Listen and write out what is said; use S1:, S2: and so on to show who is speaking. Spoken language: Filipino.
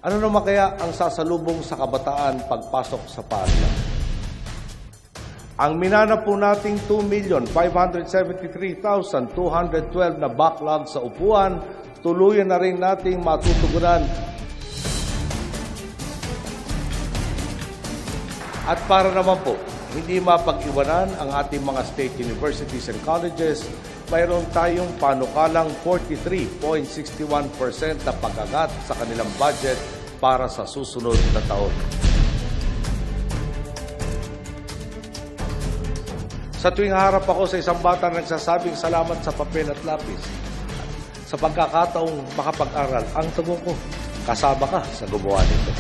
S1: Ano naman kaya ang sasalubong sa kabataan pagpasok sa paaralan? Ang minana po nating 2,573,212 na backlog sa upuan, tuluyan na rin nating matutugunan. At para naman po, hindi mapag-iwanan ang ating mga state universities and colleges, mayroon tayong panukalang 43.61% na pag-agat sa kanilang budget para sa susunod na taon. Sa tuwing harap ako sa isang bata na nagsasabing salamat sa papel at lapis, sa pagkakataong makapag-aral, ang tugon ko, kasama ka sa gumawa nito.